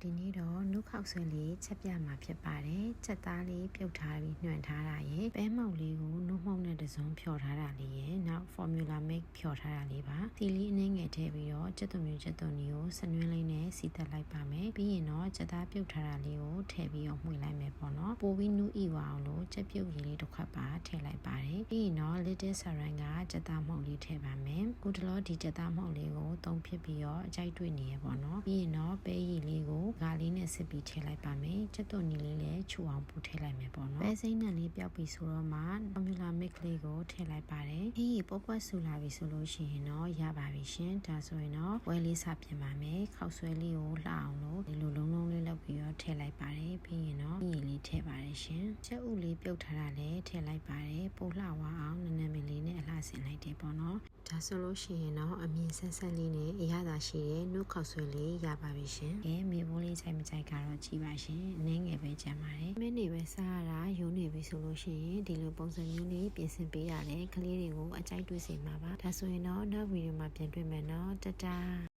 ဒီနေ့တော့နှုတ်ခောက်ဆွဲလေးချက်ပြမှာဖြစ်ပါတယ်ချက်သားလေးပြုတ်ထားပြီးညှွန်ထားတာရယ်ပဲမှုန့်လေးကိုနှုတ်မှုန့်နဲ့တစုံဖြော်ထားတာလေးရယ်နောက် formula make ဖြော်ထားတာလေးပါဒီလေးအနည်းငယ်ထည့်ပြီးတော့ချက်သွမျိုးချက်သွနီကိုစနွင်းလေးနဲ့စီတက်လိုက်ပါမယ်ပြီးရင်တော့ချက်သားပြုတ်ထားတာလေးကိုထည့်ပြီးတော့မှွေလိုက်မယ်ပေါ့နော်ပိုပြီးနူးဤဝအောင်လို့ချက်ပြုတ်ရည်လေးတစ်ခွက်ပါထည့်လိုက်ပါတယ်ပြီးရင်တော့ little saran ကချက်သားမှုန့်လေးထည့်ပါမယ်ခုတလောဒီချက်သားမှုန့်လေးကိုသုံးဖြစ်ပြီးတော့အကြိုက်တွေ့နေရပေါ့နော်ပြီးရင်တော့ပဲရည်လေးကိုဂါလေးနဲ့စစ်ပြီးထည့်လိုက်ပါမယ်ချက်သွနီလေးလည်းချူအောင်ပူထည့်လိုက်မယ်ပေါ့နော်ပဲစိမ့်နဲ့လေးပျောက်ပြီးဆိုတော့မှ formula mix လေးကိုထည့်လိုက်ပါတယ်အေးပေါ့ပွက်ဆူလာပြီဆိုလို့ရှိရင်တော့ရပါပြီရှင်ဒါဆိုရင်တော့ဝဲလေးစပြင်ပါမယ်ခောက်ဆွဲလေးကိုလှအောင်လို့ဒီလိုလုံးလုံးလေးလောက်ပြီးတော့ထည့်လိုက်ပါတယ်ပြီးရင်တော့ရည်လေးထည့်ပါတယ်ရှင်ချက်ဥလေးပြုတ်ထားတာလည်းထည့်လိုက်ပါတယ်ပိုလှဝအောင်နည်းနည်းလေးနဲ့အလှဆင်လိုက်တယ်ပေါ့နော်ဒါဆိုလို့ရှိရင်တော့အမြင်ဆက်ဆက်လေးနဲ့အရသာရှိတဲ့နှုတ်ခောက်ဆွဲလေးရပါပြီရှင်။မေဘိုးလေးဆိုင်မကြိုက်ကတော့ကြည့်ပါရှင်။အနည်းငယ်ပဲကြမ်းပါတယ်။မင်းနေပဲစားရတာရုံနေပြီဆိုလို့ရှိရင်ဒီလိုပုံစံမျိုးလေးပြင်ဆင်ပေးရတယ်။ကလေးတွေကိုအကြိုက်တွေ့စေမှာပါ။ဒါဆိုရင်တော့နောက်ဗီဒီယိုမှာပြန်တွေ့မယ်နော်။တတား